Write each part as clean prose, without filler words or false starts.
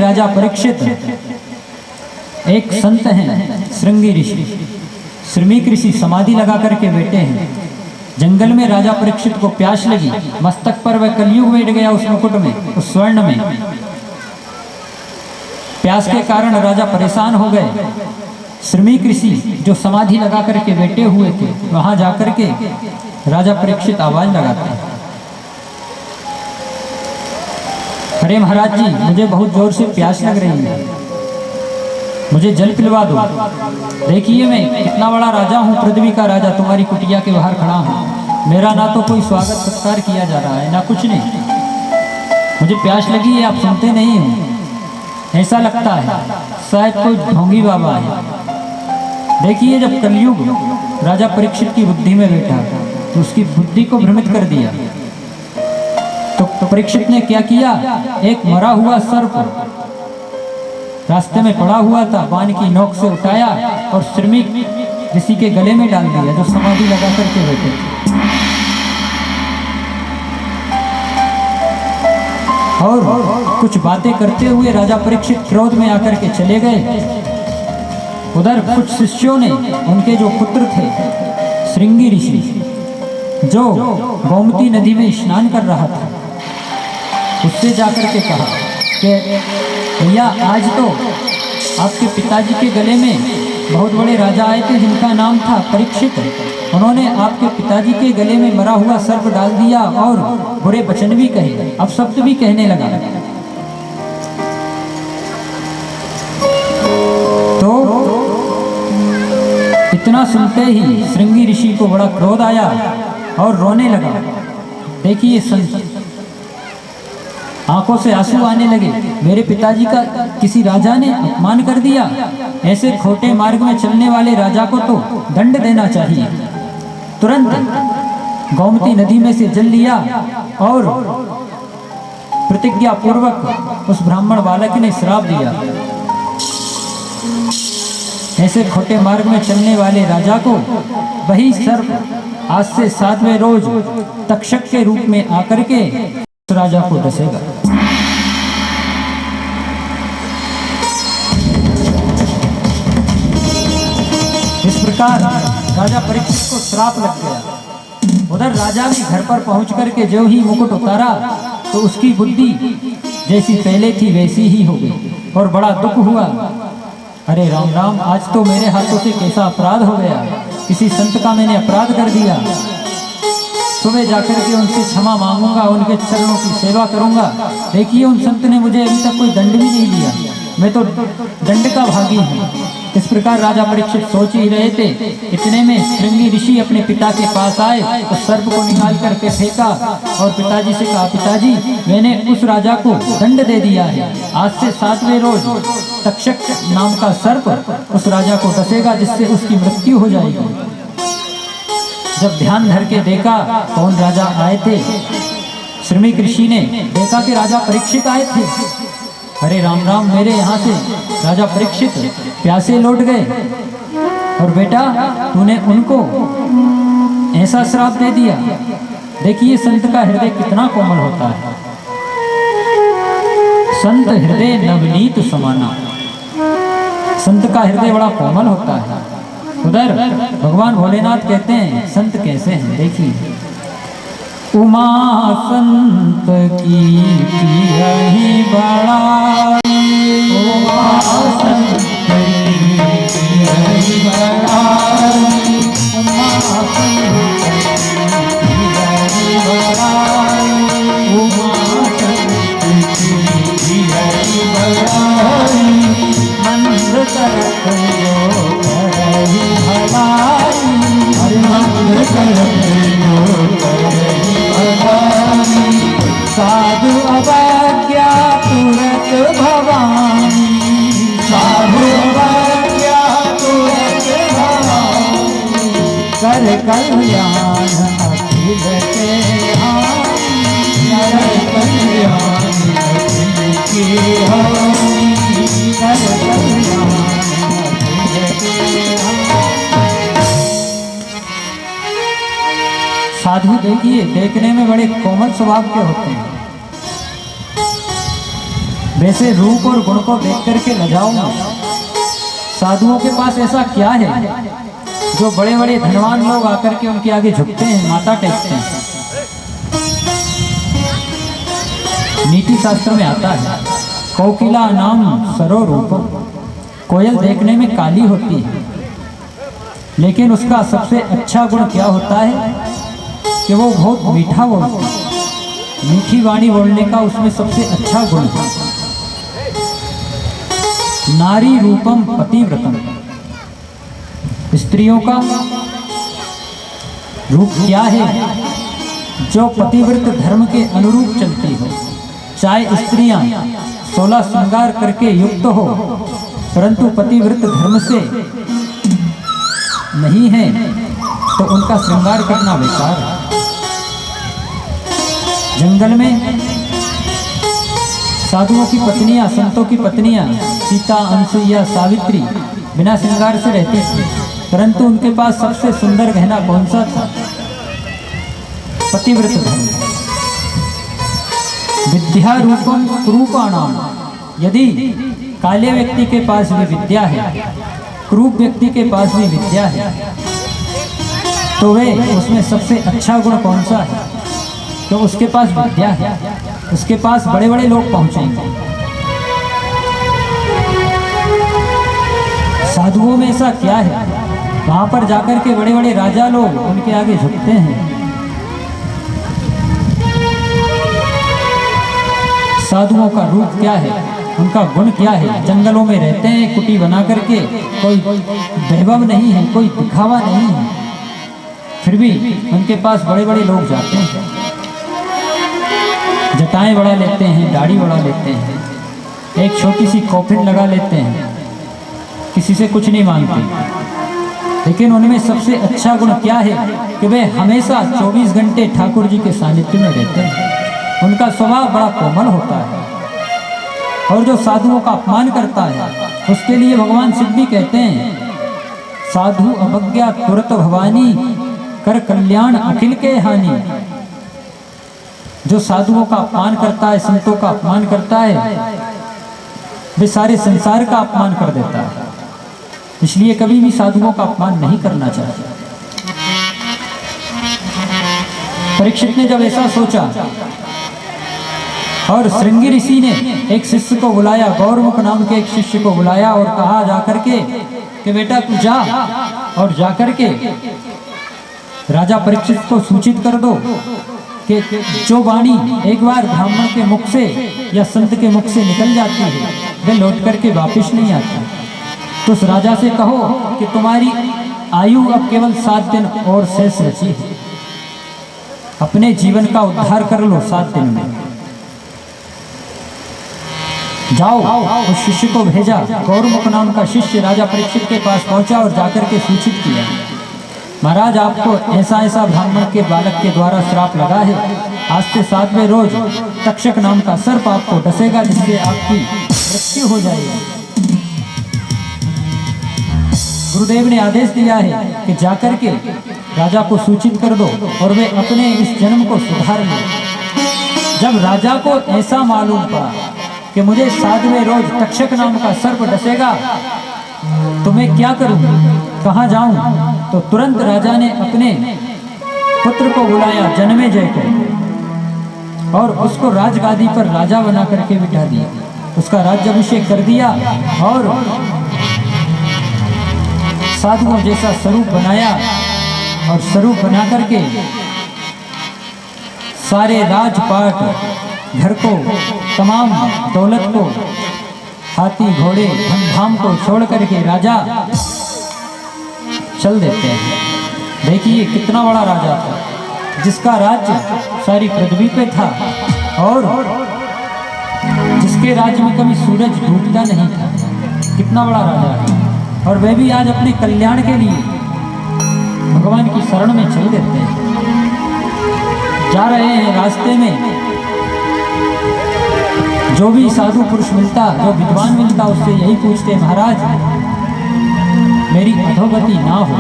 राजा परीक्षित एक संत हैं, श्रृंगी ऋषि। श्रमिक ऋषि समाधि लगा करके बैठे हैं। जंगल में राजा परीक्षित को प्यास लगी, मस्तक पर वह कलयुग बैठ गया उस मुकुट में, उस स्वर्ण में। प्यास के कारण राजा परेशान हो गए। श्रमिक ऋषि जो समाधि लगा करके बैठे हुए थे, वहां जाकर के राजा परीक्षित आवाज लगाते हैं, अरे महाराज जी, मुझे बहुत जोर से प्यास लग रही है, मुझे जल पिलवा दो। देखिए मैं कितना बड़ा राजा हूँ, पृथ्वी का राजा, तुम्हारी कुटिया के बाहर खड़ा हूँ। मेरा ना तो कोई स्वागत सत्कार किया जा रहा है, ना कुछ नहीं। मुझे प्यास लगी है, आप सुनते नहीं हो। ऐसा लगता है शायद कोई ढोंगी बाबा है। देखिए जब कलयुग राजा परीक्षित की बुद्धि में बैठा तो उसकी बुद्धि को भ्रमित कर दिया। तो परीक्षित ने क्या किया, एक मरा हुआ सर्प रास्ते में पड़ा हुआ था, बाण की नोक से उठाया और श्रमिक ऋषि के गले में डाल दिया, जो समाधि लगा करके बैठे थे। और कुछ बातें करते हुए राजा परीक्षित क्रोध में आकर के चले गए। उधर कुछ शिष्यों ने, उनके जो पुत्र थे श्रृंगी ऋषि, जो गोमती नदी में स्नान कर रहा था, उससे जाकर के कहा कि भैया आज तो आपके पिताजी के गले में बहुत बड़े राजा आए थे जिनका नाम था परीक्षित। उन्होंने आपके पिताजी के गले में मरा हुआ सर्प डाल दिया और बुरे वचन भी कहे, अपशब्द भी कहने लगा। तो इतना सुनते ही श्रृंगी ऋषि को बड़ा क्रोध आया और रोने लगा। देखिए संत, आंखों से आंसू आने लगे। मेरे पिताजी का किसी राजा ने अपमान कर दिया, ऐसे खोटे मार्ग में चलने वाले राजा को तो दंड देना चाहिए। तुरंत गोमती नदी में से जल लिया और प्रतिज्ञा पूर्वक उस ब्राह्मण बालक ने श्राप दिया, ऐसे खोटे मार्ग में चलने वाले राजा को वही सर्प आज से 7वें रोज तक्षक के रूप में आकर के राजा को डसेगा। इस प्रकार राजा परीक्षित को श्राप लग गया। उधर राजा भी घर पर पहुंच करके जो ही मुकुट उतारा तो उसकी बुद्धि जैसी पहले थी वैसी ही हो गई और बड़ा दुख हुआ। अरे राम राम, आज तो मेरे हाथों से कैसा अपराध हो गया, किसी संत का मैंने अपराध कर दिया। सुबह जाकर के उनसे क्षमा मांगूंगा, उनके चरणों की सेवा करूंगा। देखिए उन संत ने मुझे अभी तक कोई दंड भी नहीं दिया, मैं तो दंड का भागी हूँ। इस प्रकार राजा परीक्षित सोच ही रहे थे, इतने में श्रृंगी ऋषि अपने पिता के पास आए, उस सर्प को निकाल करके फेंका और पिताजी से कहा, पिताजी मैंने उस राजा को दंड दे दिया है, आज से 7वें रोज तक्षक नाम का सर्प उस राजा को डसेगा, जिससे उसकी मृत्यु हो जाएगी। जब ध्यान धर के देखा कौन राजा आए थे, श्रमिक ऋषि ने देखा कि राजा परीक्षित आए थे। अरे राम राम, मेरे यहाँ से राजा परीक्षित प्यासे लौट गए और बेटा तूने उनको ऐसा श्राप दे दिया। देखिए संत का हृदय कितना कोमल होता है। संत हृदय नवनीत समाना, संत का हृदय बड़ा कोमल होता है। उधर भगवान भोलेनाथ कहते हैं संत कैसे हैं, देखिए। उमा संत की यही बड़ाई, उमा संत की यही बड़ाई, उमा संत की यही बड़ाई, उमा संत की यही बड़ाई, मंद करत जो करहि भलाई, मंद करत जो करहि भलाई, साधु अवज्ञा तुरत भवानी, साधु अवज्ञा तुरत भवानी, कर कल्याण अखिल के हानि, कर कल्याण अखिल के हानि, कर कल्याण अखिल के हानि। साधु देखिए देखने में बड़े कोमल स्वभाव के होते हैं, वैसे रूप और गुण को देख करके लजाओ मत। साधुओं के पास ऐसा क्या है जो बड़े बड़े धनवान लोग आकर के उनके आगे झुकते हैं, माथा टेकते हैं। नीति शास्त्र में आता है, कोकिला नाम सरो रूपम। कोयल देखने में काली होती है, लेकिन उसका सबसे अच्छा गुण क्या होता है कि वो बहुत मीठा बोलती है। मीठी वाणी बोलने का उसमें सबसे अच्छा गुण है। नारी रूपम पतिव्रतम। स्त्रियों का रूप क्या है? जो पतिव्रत धर्म के अनुरूप चलती हो। चाहे स्त्रियां 16 श्रृंगार करके युक्त हो, परंतु पतिव्रत धर्म से नहीं है तो उनका श्रृंगार करना बेकार है। जंगल में साधुओं की पत्नियां, संतों की पत्नियां सीता, अनसुईया, सावित्री बिना श्रृंगार से रहती थी, परंतु उनके पास सबसे सुंदर गहना कौन सा था? पतिव्रत धर्म। विद्या रूपम क्रूपाणाम। यदि काले व्यक्ति के पास भी विद्या है, क्रूप व्यक्ति के पास भी विद्या है, तो वे उसमें सबसे अच्छा गुण कौन सा है? तो उसके पास विद्या है, उसके पास बड़े बड़े लोग पहुंचेंगे। साधुओं में ऐसा क्या है? वहां पर जाकर के बड़े बड़े राजा लोग उनके आगे झुकते हैं। साधुओं का रूप क्या है, उनका गुण क्या है? जंगलों में रहते हैं कुटी बना करके, कोई वैभव नहीं है, कोई दिखावा नहीं है, फिर भी उनके पास बड़े बड़े लोग जाते हैं। जटाएं बढ़ा लेते हैं, दाढ़ी बढ़ा लेते हैं, एक छोटी सी कॉफिन लगा लेते हैं, किसी से कुछ नहीं मांगते। लेकिन उनमें सबसे अच्छा गुण क्या है कि वे हमेशा 24 घंटे ठाकुर जी के सानिध्य में रहते हैं। उनका स्वभाव बड़ा कोमल होता है। और जो साधुओं का अपमान करता है, उसके लिए भगवान शिव भी कहते हैं, साधु अवज्ञा तुरत भवानी, कर कल्याण अखिल के हानि। जो साधुओं का अपमान करता है, संतों का अपमान करता है, वे सारे संसार का अपमान कर देता है। इसलिए कभी भी साधुओं का अपमान नहीं करना चाहिए। परीक्षित ने जब ऐसा सोचा और श्रृंगी ऋषि ने एक शिष्य को बुलाया, गौरमुख नाम के एक शिष्य को बुलाया और कहा जाकर के कि बेटा तू जा और जाकर के राजा परीक्षित को सूचित कर दो कि जो वाणी एक बार ब्राह्मण के मुख से या संत के मुख से निकल जाती है, वे लौट करके वापस नहीं आती। तो उस राजा से कहो कि तुम्हारी आयु अब केवल 7 दिन और शेष बची है, अपने जीवन का उद्धार कर लो 7 दिन में। जाओ। उस शिष्य को भेजा। गौरमुख नाम का शिष्य राजा परीक्षित के पास पहुंचा और जाकर के सूचित किया, महाराज आपको ऐसा ऐसा ब्राह्मण के बालक के द्वारा श्राप लगा है। आज से 7वें रोज तक्षक नाम का सर्प आपको डसेगा, जिससे आपकी मृत्यु हो जाएगी। गुरुदेव ने आदेश दिया है कि जाकर के राजा को सूचित कर दो और वे अपने इस जन्म को सुधार लें। जब राजा को ऐसा मालूम पड़ा कि मुझे 7वें रोज तक्षक नाम का सर्प डसेगा, तो मैं क्या करूं, कहाँ जाऊं? तो तुरंत राजा ने अपने पुत्र को बुलाया, जन्मेजय को, और उसको राजगादी पर राजा बना करके बिठा दिया। उसका राज्याभिषेक कर दिया और साधुओं जैसा स्वरूप बनाया और स्वरूप बना करके सारे राजपाट, घर को, तमाम दौलत को, हाथी घोड़े धूमधाम को छोड़ करके राजा चल देते हैं। देखिए कितना बड़ा राजा था, जिसका राज्य सारी पृथ्वी पे था और जिसके राज्य में कभी सूरज डूबता नहीं था। कितना बड़ा राजा है। और वह भी आज अपने कल्याण के लिए भगवान की शरण में चल देते हैं। जा रहे हैं रास्ते में, जो भी साधु पुरुष मिलता, जो विद्वान मिलता, उससे यही पूछते, महाराज मेरी अधोगति ना हो,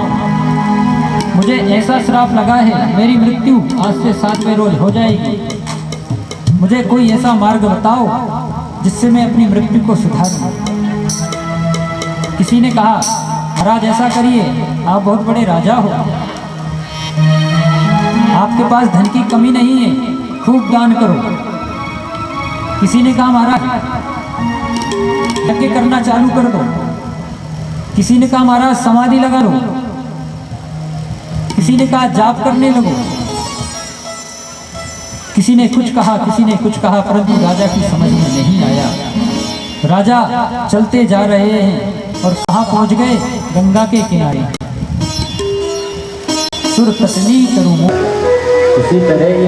मुझे ऐसा श्राप लगा है, मेरी मृत्यु आज से 7वें रोज हो जाएगी, मुझे कोई ऐसा मार्ग बताओ जिससे मैं अपनी मृत्यु को सुधारूं। किसी ने कहा, महाराज ऐसा करिए, आप बहुत बड़े राजा हो, आपके पास धन की कमी नहीं है, खूब दान करो। किसी ने कहा, महाराज यज्ञ करना चालू कर दो। किसी ने कहा, महाराज समाधि लगा लो। किसी ने कहा, जाप करने लगो। किसी ने कुछ कहा, किसी ने कुछ कहा, परंतु राजा की समझ में नहीं आया। राजा चलते जा रहे हैं और कहाँ पहुंच गए? गंगा के किनारे। सुर तसनी करूं। इसी तरह ये